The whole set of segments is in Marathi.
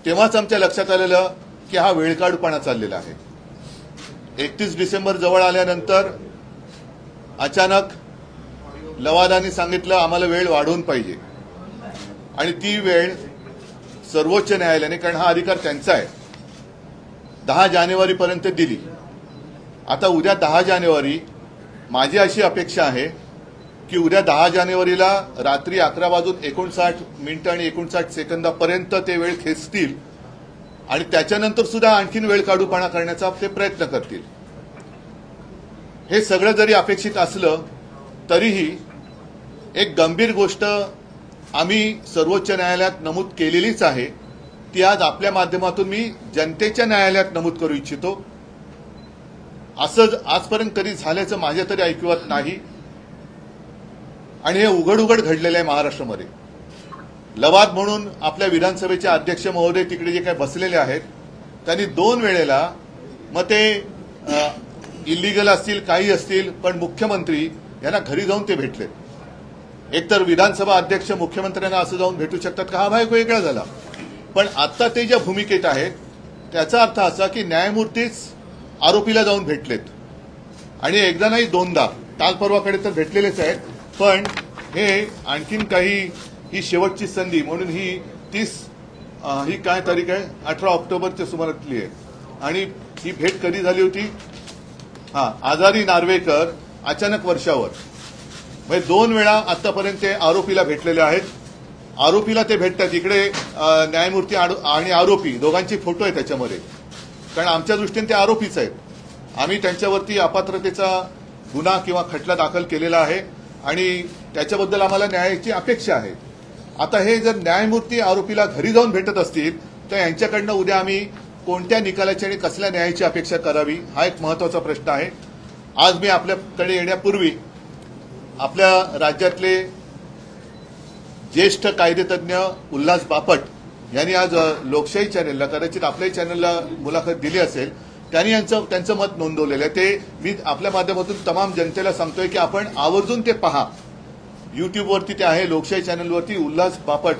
तेव्हाच आमच्या लक्षात आलेलं की हा वेळकाढूपणा चाललेला आहे। 31 डिसेंबर जवळ आल्यानंतर अचानक लवादाने सांगितलं आम्हाला वेळ वाढवून पाहिजे आणि ती वेळ सर्वोच्च न्यायालयाने, कारण हा अधिकार त्यांचा आहे, 10 जानेवारीपर्यंत दिली। आता उद्या 10 जानेवारी माझी अशी अपेक्षा आहे की उद्या 10 जानेवारीला रात्री 11:59 आणि 59 सेकंदापर्यंत ते वेळ खेचतील आणि त्याच्यानंतर सुद्धा आणखीन वेळ काढूपणा करण्याचा ते प्रयत्न करतील। हे सगळं जरी अपेक्षित असलं तरीही एक गंभीर गोष्ट आम्ही सर्वोच्च न्यायालयात नमूद केलेलीच आहे, ती आज आपल्या माध्यमातून मी जनतेच्या न्यायालयात नमूद करू इच्छितो। असं आजपर्यंत कधी झाल्याचं माझ्या तरी ऐकिवात नाही आणि हे उघड उघड घडलेलं आहे महाराष्ट्रामध्ये। लवाद म्हणून आपल्या विधानसभेचे अध्यक्ष महोदय तिकडे जे काही बसलेले आहेत त्यांनी 2 वेळेला मग ते इलिगल असतील काही असतील पण मुख्यमंत्री यांना घरी जाऊन ते भेटले। एकतर विधानसभा अध्यक्ष मुख्यमंत्र्यांना असं जाऊन भेटू शकतात का, हा भाग वेगळा झाला, पण आता ते ज्या भूमिकेत आहेत त्याचा अर्थ असा की न्यायमूर्तीच आरोपीला जाऊन भेटलेत आणि एकदा नाही दोनदा, काल परवाकडे तर भेटलेलेच आहेत, पण हे आणखीन काही ही शेवटची संधी म्हणून ही काय तारीख आहे 18 ऑक्टोबरच्या सुमारातली आहे आणि ही भेट कधी झाली होती, आजारी नार्वेकर अचानक वर्षावर, म्हणजे 2 वेळा आतापर्यंत ते आरोपीला भेटलेले आहेत। आरोपीला ते भेटतात, इकडे न्यायमूर्ती आणि आरोपी दोघांचे फोटो आहेत त्याच्यामध्ये, कारण आमच्या दृष्टीने ते आरोपीच आहेत। आम्ही त्यांच्यावरती अपात्रतेचा गुन्हा किंवा खटला दाखल केलेला आहे आणि त्याच्याबद्दल आम्हाला न्यायाची अपेक्षा आहे। आता हे जर न्यायमूर्ती आरोपीला घरी जाऊन भेटत असतील तर यांच्याकडनं उद्या आम्ही कोणत्या निकालाची आणि कसल्या न्यायाची अपेक्षा करावी हा एक महत्त्वाचा प्रश्न आहे। आज मी आपल्याकडे येण्यापूर्वी आपल्या राज्यातले ज्येष्ठ कायदेतज्ञ उल्हास बापट यांनी आज लोकशाही चॅनलला, कदाचित आपल्याही चॅनलला मुलाखत दिली असेल, त्यांनी त्यांचं मत नोंदवलेलं आहे। ते मी आपल्या माध्यमातून तमाम जनतेला सांगतोय की आपण आवर्जून ते पहा, युट्यूबवरती ते आहे, लोकशाही चॅनलवरती उल्हास बापट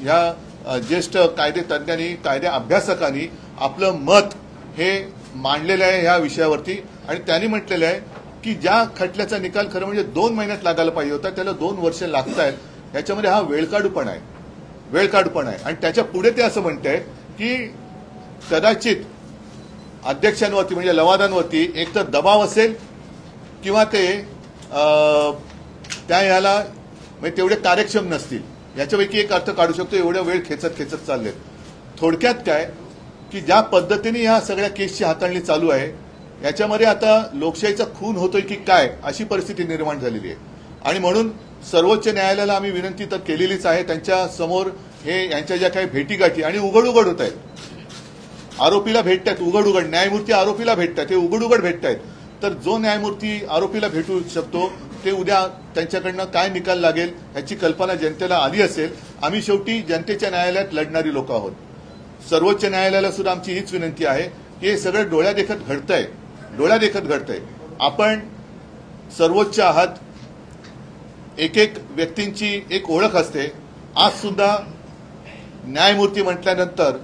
ह्या ज्येष्ठ कायदेतज्ञांनी, कायदे अभ्यासकांनी आपलं मत हे मांडलेलं आहे ह्या विषयावरती आणि त्यांनी म्हटलेलं आहे की ज्या खटल्याचा निकाल खरं म्हणजे 2 महिन्यात लागायला पाहिजे होता त्याला 2 वर्ष लागत आहेत, ह्याच्यामध्ये हा वेळकाढूपणा आहे आणि त्याच्या पुढे ते असं म्हणत आहेत की कदाचित अध्यक्षांवरती म्हणजे लवादांवरती एकतर दबाव असेल किंवा ते त्या ह्याला म्हणजे तेवढे कार्यक्षम नसतील, याच्यापैकी एक अर्थ काढू शकतो। एवढा वेळ खेचत चाललेत। थोडक्यात काय की ज्या पद्धतीने या सगळ्या केसची हाताळणी चालू आहे याच्यामध्ये आता लोकशाहीचा खून होतोय की काय अशी परिस्थिती निर्माण झालेली आहे आणि म्हणून सर्वोच्च न्यायालयाला आम्ही विनंती तर केलेलीच आहे। त्यांच्या समोर हे यांच्या ज्या काही भेटीगाठी आणि उघड होत आहेत, आरोपीला भेटतात उघड, न्यायमूर्ती आरोपीला भेटतात, हे उघड भेटतात, तर जो न्यायमूर्ती आरोपीला भेटू शकतो ते उद्या त्यांच्याकडनं काय निकाल लागेल याची कल्पना जनतेला आली असेल। आम्ही शेवटी जनतेच्या न्यायालयात लढणारी लोक आहोत। सर्वोच्च न्यायालयाला सुद्धा आमची हीच विनंती आहे की हे सगळं डोळ्यादेखत घडतंय। आपण सर्वोच्च आहात, एक व्यक्तींची एक ओळख असते। आज सुद्धा न्यायमूर्ती म्हटल्यानंतर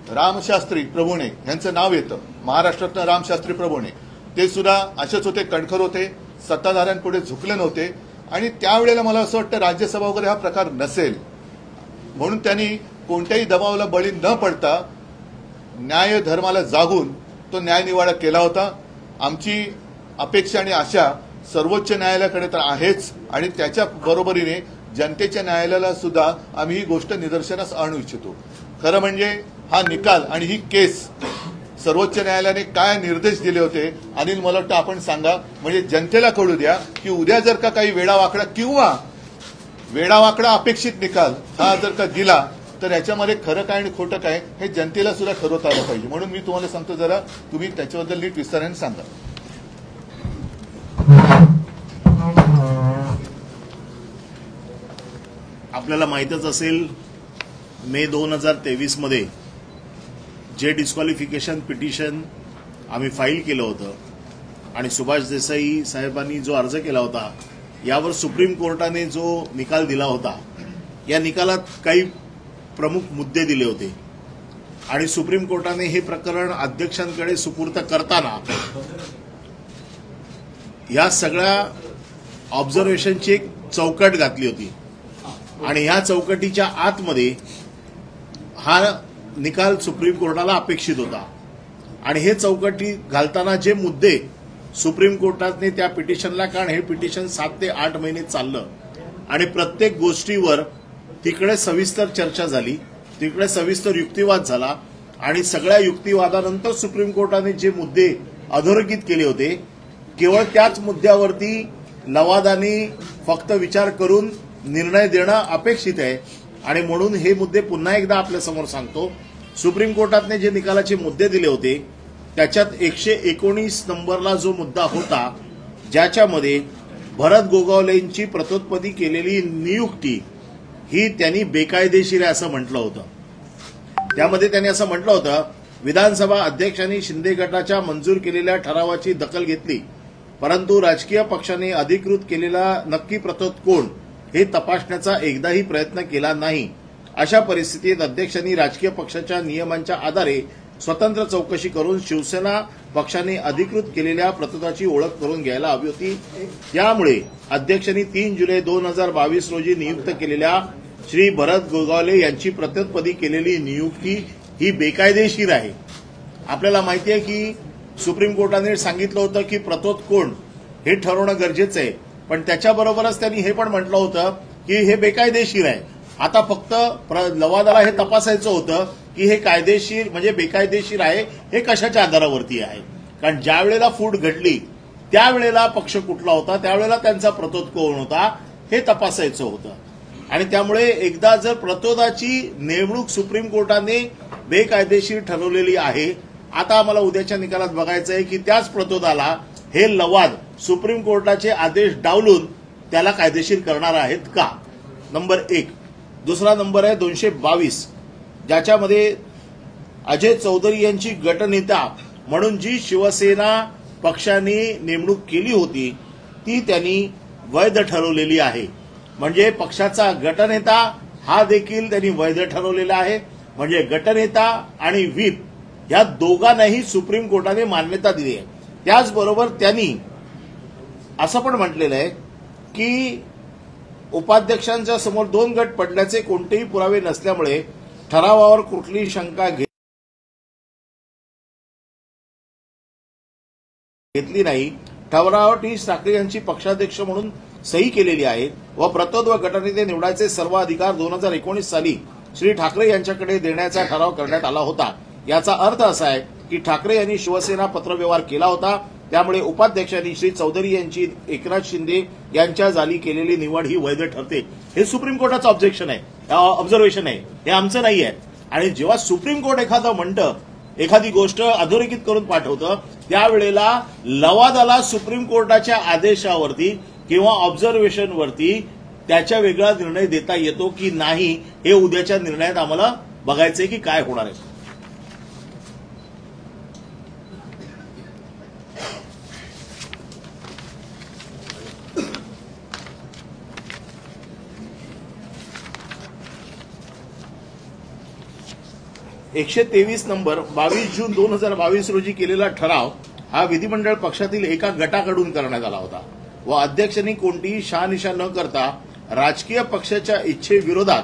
रामशास्त्री प्रभुणे यांचं नाव येतं, महाराष्ट्रातनं रामशास्त्री प्रभुणे, ते सुद्धा असेच होते, कणखर होते, सत्ताधाऱ्यांपुढे झुकले नव्हते आणि त्यावेळेला मला असं वाटतं राज्यसभा वगैरे हा प्रकार नसेल म्हणून त्यांनी कोणत्याही दबावाला बळी न पडता न्याय धर्माला जागून तो न्यायनिवाडा केला होता। आमची अपेक्षा आणि आशा सर्वोच्च न्यायालयाकडे तर आहेच आणि त्याच्या बरोबरीने जनतेच्या न्यायालयाला सुद्धा आम्ही ही गोष्ट निदर्शनास आणू इच्छितो। खरं म्हणजे हा निकाल आणि ही केस सर्वोच्च न्यायालयाने काय निर्देश दिले होते अनिल, मला वाटतं आपण सांगा, म्हणजे जनतेला कळू द्या की उद्या जर का काही वेडावाकडा अपेक्षित निकाल हा जर का दिला तर याच्यामध्ये खरं काय आणि खोटं काय हे जनतेला सुद्धा ठरवता आलं पाहिजे। म्हणून मी तुम्हाला सांगतो, जरा तुम्ही त्याच्याबद्दल नीट विस्ताराने सांगा। आपल्याला माहीतच असेल मे 2023 मध्ये जे डिस्क्वालिफिकेशन पिटिशन आम्ही फाईल केलं होतं आणि सुभाष देसाई साहेबांनी जो अर्ज केला होता यावर सुप्रीम कोर्टाने जो निकाल दिला होता या निकालात काही प्रमुख मुद्दे दिले होते आणि सुप्रीम कोर्टाने हे प्रकरण अध्यक्षांकडे सुपूर्द करताना या सगळ्या ऑब्झर्वेशनची एक चौकट घातली होती आणि ह्या चौकटीच्या आतमध्ये हा निकाल सुप्रीम कोर्टाला अपेक्षित होता आणि हे चौकटी घालताना जे मुद्दे सुप्रीम कोर्टाने त्या पिटिशनला, कारण हे पिटिशन 7 ते 8 महिने चाललं आणि प्रत्येक गोष्टीवर तिकडे सविस्तर चर्चा झाली, तिकडे सविस्तर युक्तिवाद झाला आणि सगळ्या युक्तिवादानंतर सुप्रीम कोर्टाने जे मुद्दे अधोरेखित केले होते केवळ त्याच मुद्द्यावरती लवादाने फक्त विचार करून निर्णय देणं अपेक्षित आहे आणि म्हणून हे मुद्दे पुन्हा एकदा आपल्यासमोर सांगतो. सुप्रीम कोर्टाने जे निकालाचे मुद्दे दिले होते त्याच्यात 119 नंबरला जो मुद्दा होता ज्याच्यामध्ये भरत गोगावलेंची प्रतोत्पत्ती केलेली नियुक्ती ही त्यांनी बेकायदेशीर आहे असं म्हटलं होतं. त्यामध्ये त्यांनी असं म्हटलं होतं, विधानसभा अध्यक्षांनी शिंदे गटाच्या मंजूर केलेल्या ठरावाची दखल घेतली परंतु राजकीय पक्षाने अधिकृत केलेला नक्की प्रतोद कोण हे तपासण्याचा एकदाही प्रयत्न केला नाही. अशा परिस्थितीत अध्यक्षांनी राजकीय पक्षाच्या नियमांच्या आधारे स्वतंत्र चौकशी करून शिवसेना पक्षाने अधिकृत केलेल्या प्रतोदाची ओळख करून घ्यायला हवी होती. त्यामुळे अध्यक्षांनी 3 जुलै 2022 रोजी नियुक्त केलेल्या श्री भरत गोगावले यांची प्रतोदपदी केलेली नियुक्ती ही बेकायदेशीर आहे. आपल्याला माहिती आहे की सुप्रीम कोर्टाने सांगितलं होतं की प्रतोद कोण हे ठरवणं गरजेचं आहे, पण त्याच्याबरोबरच त्यांनी हे पण म्हटलं होतं की हे बेकायदेशीर आहे. आता फक्त लवादाला हे तपासायचं होतं की हे कायदेशीर म्हणजे बेकायदेशीर आहे हे कशाच्या आधारावरती आहे, कारण ज्या वेळेला फूट घडली त्यावेळेला पक्ष कुठला होता, त्यावेळेला त्यांचा प्रतोद कोण होता हे तपासायचं होतं. आणि त्यामुळे एकदा जर प्रतोदाची नेमणूक सुप्रीम कोर्टाने बेकायदेशीर ठरवलेली आहे, आता आम्हाला उद्याच्या निकालात बघायचं आहे की त्याच प्रतोदाला हे लवाद सुप्रीम कोर्टाचे आदेश डावलून त्याला कायदेशीर करणार आहेत का. नंबर 1. दुसरा नंबर आहे 222 ज्याच्यामध्ये अजय चौधरी यांची गटनेता म्हणून जी शिवसेना पक्षाने नेमणूक केली होती ती त्यांनी वैध ठरवलेली आहे. म्हणजे पक्षाचा गटनेता हा देखील त्यांनी वैध ठरवलेला आहे. म्हणजे गटनेता आणि व्हीप या दोघांनाही सुप्रीम कोर्टाने मान्यता दिली आहे. त्याचबरोबर त्यांनी असं पण म्हटलेलं आहे की उपाध्यक्षांच्या समोर 2 गट पडल्याचे कोणतेही पुरावे नसल्यामुळे ठरावावर कुठलीही शंका घेतली नाही. ठरावावर टी ठाकरे यांची पक्षाध्यक्ष म्हणून सही केलेली आहे व प्रतोद व गटनेते निवडायचे सर्व अधिकार 2019 साली श्री ठाकरे यांच्याकडे देण्याचा ठराव करण्यात आला होता. याचा अर्थ असा आहे की ठाकरे यांनी शिवसेना पत्रव्यवहार केला होता, त्यामुळे उपाध्यक्षांनी श्री चौधरी यांची एकनाथ शिंदे यांच्या जाली केलेली निवड ही वैध ठरते. हे सुप्रीम कोर्टाचं ऑब्झर्वेशन आहे, हे आमचं नाही आहे. आणि जेव्हा सुप्रीम कोर्ट एखादं म्हणतं, एखादी गोष्ट अधोरेखित करून पाठवतं, त्यावेळेला लवादाला सुप्रीम कोर्टाच्या आदेशावरती किंवा ऑब्झर्वेशनवरती त्याच्या वेगळा निर्णय देता येतो की नाही हे उद्याच्या निर्णयात आम्हाला बघायचंय की काय होणार आहे. ...123 नंबर 22 जून 2022 रोजी केलेला ठराव हा विधिमंडळ पक्षातील एका गटाकडून करण्यात आला होता व अध्यक्षांनी कोणतीही शहानिशा न करता राजकीय पक्षाच्या इच्छेविरोधात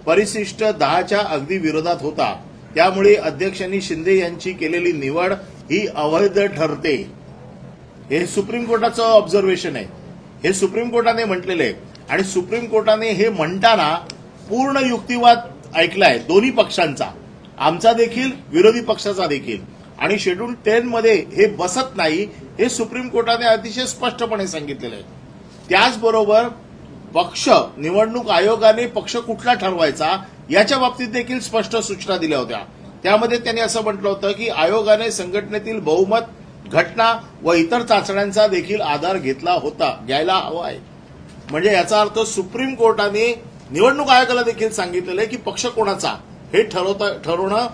परिशिष्ट 10च्या अगदी विरोधात होता. त्यामुळे अध्यक्षांनी शिंदे यांची केलेली निवड ही अवैध ठरते. हे सुप्रीम कोर्टाचं ऑब्झर्वेशन आहे, हे सुप्रीम कोर्टाने म्हटलेलं आहे. आणि सुप्रीम कोर्टाने हे म्हणताना पूर्ण युक्तिवाद ऐकलाय दोन्ही पक्षांचा, आमचा देखील विरोधी पक्षाचा देखील. आणि शेड्यूल 10 मध्ये हे बसत नाही हे सुप्रीम कोर्टाने अतिशय स्पष्टपणे सांगितलेलं आहे. त्याचबरोबर पक्ष निवडणूक आयोगाने पक्ष कुठला ठरवायचा याच्या बाबतीत देखील स्पष्ट सूचना दिल्या होत्या. त्यामध्ये त्यांनी असं म्हटलं होतं की आयोगाने संघटनेतील बहुमत, घटना व इतर चाचण्यांचा देखील आधार घ्यायला हवा आहे. म्हणजे याचा अर्थ सुप्रीम कोर्टाने निवडणूक आयोगाला देखील सांगितलेलं आहे की पक्ष कोणाचा हे ठरवणं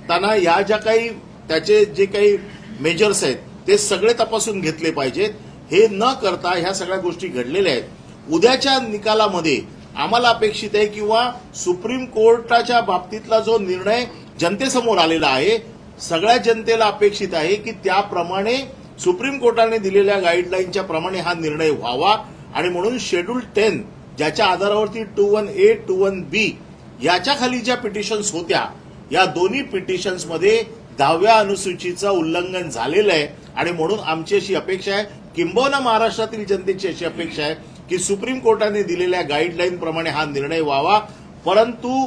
त्यांना या ज्या काही त्याचे जे काही मेजर्स आहेत ते सगळे तपासून घेतले पाहिजेत. हे न करता ह्या सगळ्या गोष्टी घडलेल्या आहेत. उद्याच्या निकालामध्ये आम्हाला अपेक्षित आहे किंवा सुप्रीम कोर्टाच्या बाबतीतला जो निर्णय जनतेसमोर आलेला आहे, सगळ्या जनतेला अपेक्षित आहे की त्याप्रमाणे सुप्रीम कोर्टाने दिलेल्या गाईडलाईनच्या प्रमाणे हा निर्णय व्हावा. आणि म्हणून शेड्यूल 10 ज्याच्या आधारावरती 21A 21B याच्या खाली ज्या पिटिशन्स होत्या, या दोन्ही पिटिशन्समध्ये 10व्या अनुसूचीचं उल्लंघन झालेलं आहे. आणि म्हणून आमची अशी अपेक्षा आहे, किंबहुना महाराष्ट्रातील जनतेची अशी अपेक्षा आहे की सुप्रीम कोर्टाने दिलेल्या गाईडलाईन प्रमाणे हा निर्णय व्हावा. परंतु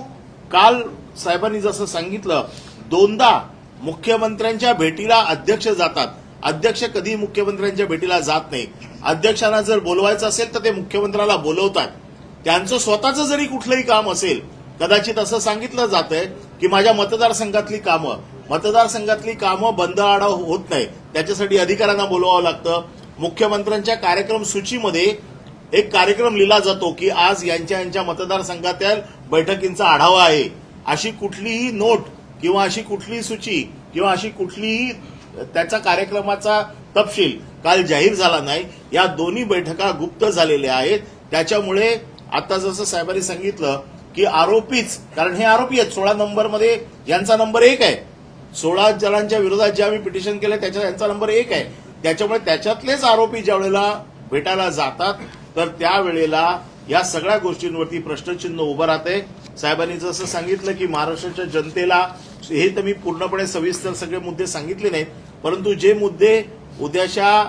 काल साहेबांनी जसं सांगितलं, दोनदा मुख्यमंत्र्यांच्या भेटीला अध्यक्ष जातात. अध्यक्ष कधी मुख्यमंत्र्यांच्या भेटीला जात नाही. अध्यक्षांना जर बोलवायचं असेल तर ते मुख्यमंत्र्याला बोलवतात. त्यांचं स्वतःचं जरी कुठलंही काम असेल, कदाचित असं सांगितलं जातंय की माझ्या मतदारसंघातली कामं बंद आडाव होत नाही, त्याच्यासाठी अधिकाऱ्यांना बोलवावं लागतं. मुख्यमंत्र्यांच्या कार्यक्रम सूचीमध्ये एक कार्यक्रम लिहिला जातो की आज यांच्या मतदारसंघातील बैठकींचा आढावा आहे. अशी कुठलीही नोट किंवा अशी कुठलीही सूची किंवा अशी कुठलीही त्याचा कार्यक्रमाचा तपशील काल जाहीर झाला नाही. या दोन्ही बैठका गुप्त झालेल्या आहेत. त्याच्यामुळे आता जसं साहेबांनी सांगितलं की आरोपीच, कारण हे आरोपी आहेत, 16 नंबरमध्ये यांचा नंबर 1 आहे. 16 जणांच्या विरोधात जे आम्ही पिटिशन केलं त्याच्यात यांचा नंबर 1 आहे. त्याच्यामुळे त्याच्यातलेच आरोपी ज्या वेळेला भेटायला जातात तर त्यावेळेला या सगळ्या गोष्टींवरती प्रश्नचिन्ह उभं राहते. साहेबांनी जसं सांगितलं की महाराष्ट्राच्या जनतेला, हे तर मी पूर्णपणे सविस्तर सगळे मुद्दे सांगितले नाहीत, परंतु जे मुद्दे उद्याच्या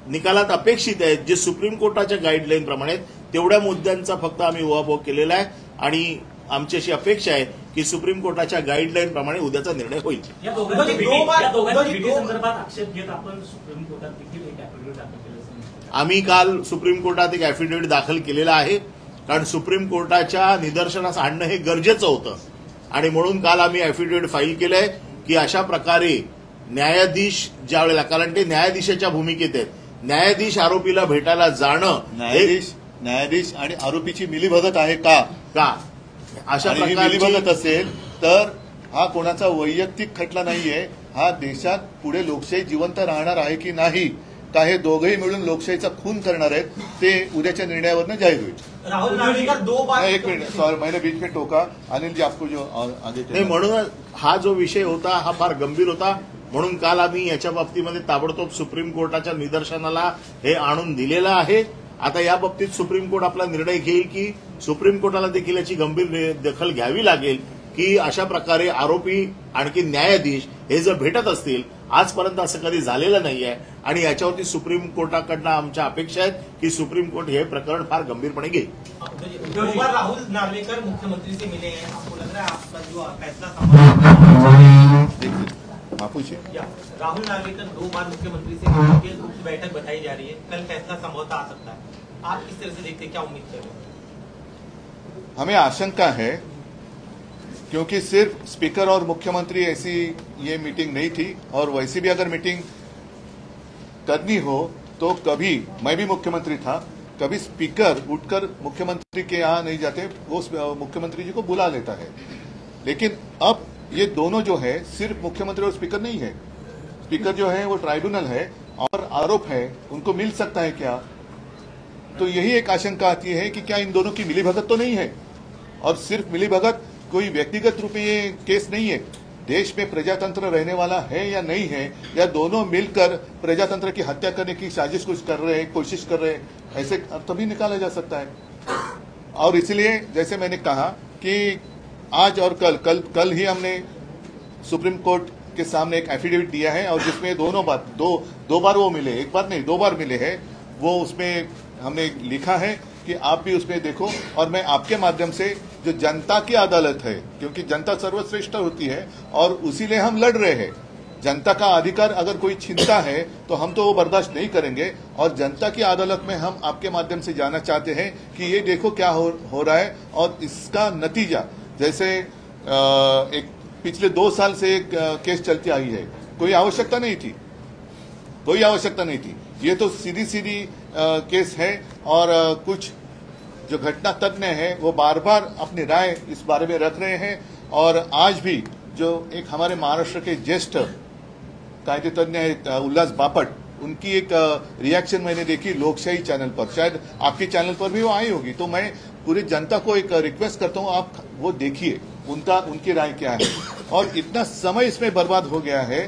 निकालात अपेक्षित आहेत, जे सुप्रीम कोर्टाच्या गाईडलाईन प्रमाणे तेवढ्या मुद्द्यांचा फक्त आम्ही उहापोह केलेला आहे. आणि आमची अशी अपेक्षा आहे की सुप्रीम कोर्टाच्या गाईडलाईन प्रमाणे उद्याचा निर्णय होईल. या दोघांची भेटी संदर्भात आक्षेप घेत आपण सुप्रीम कोर्टात देखील एक ऍफिडेव्हिट दाखल केलं. आम्ही काल सुप्रीम कोर्टात एक ऍफिडेव्हिट दाखल केलेला आहे, कारण सुप्रीम कोर्टाच्या निदर्शनास आणणं हे गरजेचं होतं. आणि म्हणून काल आम्ही ऍफिडेव्हिट फाईल केलंय की अशा प्रकारे न्यायाधीश ज्या वेळेला, कारण ते न्यायाधीशाच्या भूमिकेत आहेत, न्यायाधीश आरोपीला भेटायला जाणं, न्यायाधीश आणि आरोपीची मिलीभगत आहे का अशा प्रकारची मिलीभगत असेल तर हा कोणाचा वैयक्तिक खटला नाहीये. हा देशात पुढे लोकशाही जिवंत राहणार आहे की नाही, का हे दोघंही मिळून लोकशाहीचा खून करणार आहेत, ते उद्याच्या निर्णयावरनं जाहीर होईल. राहुल नार्वेकर 2 बार, एक मिनिट, सॉरी मैंने बीच में टोका. अनिल जी आपको जो आगे नाही, म्हणून हा जो विषय होता हा फार गंभीर होता. म्हणून काल आम्ही याच्या बाबतीमध्ये ताबडतोब सुप्रीम कोर्टाच्या निदर्शनाला हे आणून दिलेलं आहे. आता या बाबतीत सुप्रीम कोर्ट आपला निर्णय घेईल की सुप्रीम कोर्टाला देखील याची गंभीर दखल घ्यावी लागेल की अशा प्रकारे आरोपी आणखी न्यायाधीश हे जर भेटत असतील, आजपर्यंत असं कधी झालेलं नाहीये. आणि याच्यावरती सुप्रीम कोर्टाकडनं आमच्या अपेक्षा आहेत की सुप्रीम कोर्ट हे प्रकरण फार गंभीरपणे घेईल. राहुल नार्वेकर मुख्यमंत्री से मिले हैं, आपको लग रहा है आपका जो फैसला राहुल नार्वेकर 2 बार मुख्यमंत्री से मिलकर रूप से बैठक बताई जा रही है, कल फैसला संभवतः आ सकता है. आप किस तरह से देखते हैं, क्या उम्मीद कर रहे हैं? हमें आशंका है, क्योंकि सिर्फ स्पीकर और मुख्यमंत्री ऐसी ये मीटिंग नहीं थी, और वैसे भी अगर मीटिंग करनी हो तो कभी, मैं भी मुख्यमंत्री था, कभी स्पीकर उठकर मुख्यमंत्री के यहाँ नहीं जाते, वो मुख्यमंत्री जी को बुला लेता है. लेकिन अब ये दोनों जो है सिर्फ मुख्यमंत्री और स्पीकर नहीं है. स्पीकर जो है वो ट्राइब्यूनल है और आरोप है, उनको मिल सकता है क्या? तो यही एक आशंका आती है कि क्या इन दोनों की मिलीभगत तो नहीं है. और सिर्फ मिलीभगत, कोई व्यक्तिगत रूप में ये केस नहीं है. देश में प्रजातंत्र रहने वाला है या नहीं है, या दोनों मिलकर प्रजातंत्र की हत्या करने की साजिश कुछ कर रहे हैं, कोशिश कर रहे हैं, ऐसे तभी निकाला जा सकता है. और इसलिए जैसे मैंने कहा कि आज और कल ही हमने सुप्रीम कोर्ट के सामने एक एफिडेविट दिया है, और जिसमें दोनों बात दो बार वो मिले, एक बार नहीं 2 बार मिले हैं. वो उसमें हमने लिखा है कि आप भी उसमें देखो, और मैं आपके माध्यम से जो जनता की अदालत है, क्योंकि जनता सर्वश्रेष्ठ होती है और उसी लिए हम लड़ रहे हैं. जनता का अधिकार अगर कोई छीनता है तो हम तो वो बर्दाश्त नहीं करेंगे. और जनता की अदालत में हम आपके माध्यम से जाना चाहते हैं कि ये देखो क्या हो रहा है, और इसका नतीजा, जैसे एक पिछले 2 साल से एक केस चलती आई है, कोई आवश्यकता नहीं थी. ये तो सीधी केस है, और कुछ जो घटना तज्ञ है वो बार बार अपनी राय इस बारे में रख रहे हैं. और आज भी जो एक हमारे महाराष्ट्र के ज्येष्ठ कायदे तज्ञ आहेत उल्लास बापट, उनकी एक रिएक्शन मैंने देखी लोकशाही चैनल पर, शायद आपके चैनल पर भी वो आई होगी। तो मैं पूरी जनता को एक रिक्वेस्ट करता हूं, आप वो देखिए उनकी राय क्या है। और इतना समय इसमें बर्बाद हो गया है,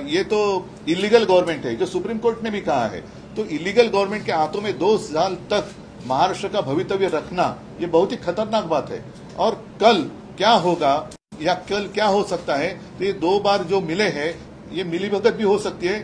ये तो इलीगल गवर्नमेंट है, जो सुप्रीम कोर्ट ने भी कहा है। तो इलीगल गवर्नमेंट के हाथों में 2 साल तक महाराष्ट्र का भवितव्य रखना, ये बहुत ही खतरनाक बात है। और कल क्या होगा या कल क्या हो सकता है, तो ये 2 बार जो मिले हैं, ये मिलीभगत भी हो सकती है,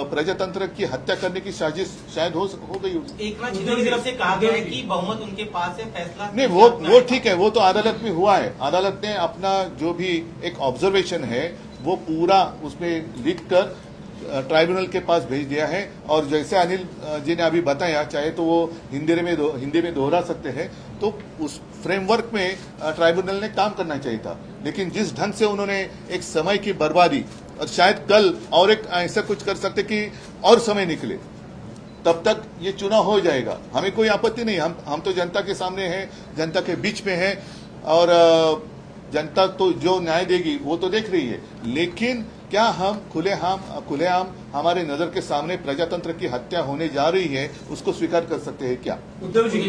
प्रजातंत्र की हत्या करने की साजिश शायद हो गई होगी। एक बार शिंदे की तरफ से कहा गया है कि बहुमत उनके पास है, फैसला नहीं, वो ठीक है, वो तो अदालत में हुआ है। अदालत ने अपना जो भी एक ऑब्जर्वेशन है वो पूरा उसमें लिख कर ट्राइब्यूनल के पास भेज दिया है। और जैसे अनिल जी ने अभी बताया, चाहे तो वो हिंदी में दोहरा सकते हैं, तो उस फ्रेमवर्क में ट्राइब्यूनल ने काम करना चाहिए था। लेकिन जिस ढंग से उन्होंने एक समय की बर्बादी, और शायद कल और एक ऐसा कुछ कर सकते कि और समय निकले, तब तक ये चुनाव हो जाएगा। हमें कोई आपत्ति नहीं, हम तो जनता के सामने हैं, जनता के बीच में हैं, और जनता तो जो न्याय देगी वो तो देख रही है। लेकिन क्या हम खुलेआम हमारे नजर के सामने प्रजातंत्र की हत्या होने जा रही है, उसको स्वीकार कर सकते हैं क्या? उद्धव जी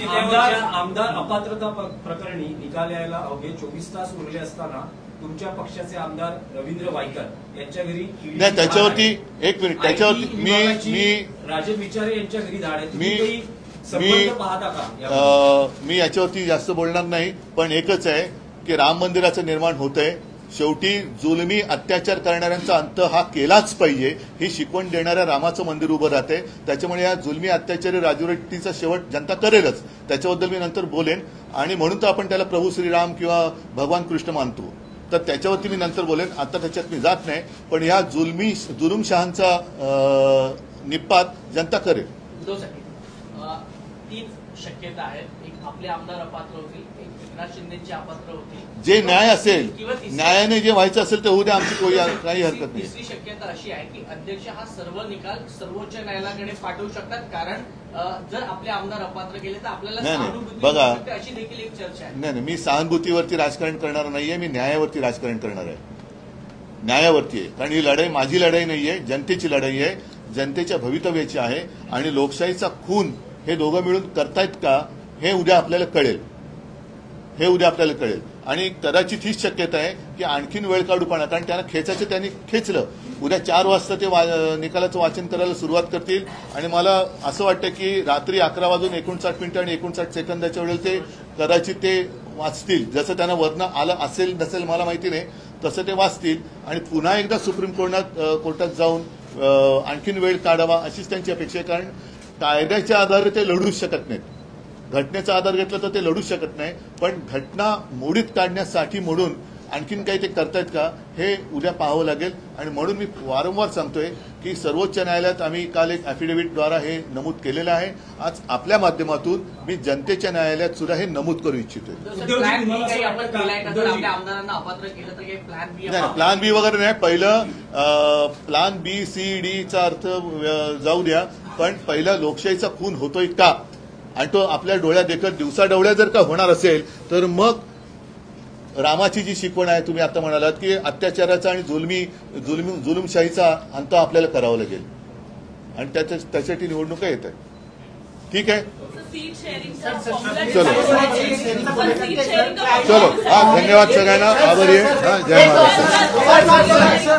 आमदार अपात्रता प्रकरणी निकाल यायला अवघे 24 तास उरले असताना तुमच्या पक्षाचे आमदार रवींद्र वायकर यांच्या घरी नाही, त्याच्यावरती एक मिनिट, त्याच्यावरती मी राजन विचारे यांच्या घरी धाड आहे, तुम्ही काही संबंध पाहता का? मी याच्यावरती जास्त बोलणार नाही, पण एकच आहे की राम मंदिराचं निर्माण होतंय, शेवटी जुलमी अत्याचार करणाऱ्यांचा अंत हा केलाच पाहिजे, ही शिकवण देणाऱ्या रामाचं मंदिर उभं राहते। त्याच्यामुळे या जुलमी अत्याचारी राजवटीचा शेवट जनता करेलच, त्याच्याबद्दल मी नंतर बोलेन। आणि म्हणून तर आपण त्याला प्रभू श्रीराम किंवा भगवान कृष्ण मानतो, तर त्याच्यावरती मी नंतर बोलेन, आता त्याच्यात मी जात नाही। पण या जुलुमशहांचा निपात जनता करेल। 3 शक्यता आहेत, एक आपले आमदार अपात्र होतील, एक एकनाथ शिंदेची अपात्र होतील, जे न्याय असेल, न्यायाने जे व्हायचं असेल ते होऊ द्या, आमची काही हरकत नाही। तिसरी शक्यता अशी आहे की अध्यक्ष हा सर्व निकाल सर्वोच्च न्यायालयाकडे पाठवू शकतात, कारण जर आपले आमदार अपात्र केले तर आपल्याला सहानुभूती बघा, मिळू शकते, अशी देखील एक चर्चा आहे। नाही, मी सहानुभूतीवरती राजकारण करणार नाहीये, मी न्यायावरती राजकारण करणार आहे, न्यायावरती आहे। कारण ही लढाई माझी लढाई नाहीये, जनतेची लढाई आहे, जनतेच्या भवितव्याची आहे। आणि लोकशाहीचा खून हे दोघं मिळून करतायत का, हे उद्या आपल्याला कळेल, आणि कदाचित हीच शक्यता आहे की आणखीन वेळ काढूपणा, कारण त्यांनी खेचलं, उद्या 4 वाजता ते निकालाचं वाचन करायला सुरुवात करतील। आणि मला असं वाटतं की रात्री 11:59 आणि 59 सेकंदाच्या वेळेला ते कदाचित ते वाचतील, जसं त्यांना वर्ण आलं असेल नसेल मला माहिती नाही, तसं ते वाचतील आणि पुन्हा एकदा सुप्रीम कोर्टात जाऊन आणखीन वेळ काढावा अशीच त्यांची अपेक्षा आहे। कारण कायद्याच्या आधारे ते लढूच शकत नाहीत, घटनेचा आधार घेतला तर ते लढू शकत नाही, पण घटना मोडीत काढण्यासाठी मोडून आणखीन काही ते करतायत का हे उद्या पाहावं लागेल। आणि म्हणून मी वारंवार सांगतोय की सर्वोच्च न्यायालयात आम्ही काल एक ॲफिडेव्हिटद्वारा हे नमूद केलेलं आहे, आज आपल्या माध्यमातून मी जनतेच्या न्यायालयात सुद्धा हे नमूद करू इच्छितोय। प्लॅन बी वगैरे नाही, पहिलं प्लॅन बी सी डी चा अर्थ जाऊ द्या, पण पहिला लोकशाहीचा खून होतोय का, आणि तो आपल्या डोळ्यात देखत दिवसाढवळ्या जर का होणार असेल तर मग रामाची जी शिकवण आहे, तुम्ही आता म्हणालात की अत्याचाराचा आणि जुलुमशाहीचा अंत आपल्याला करावा लागेल, आणि त्यासाठी निवडणुका येत आहे। ठीक आहे, चलो, धन्यवाद सगळ्यांना, आभारी आहे, जय महाराष्ट्र।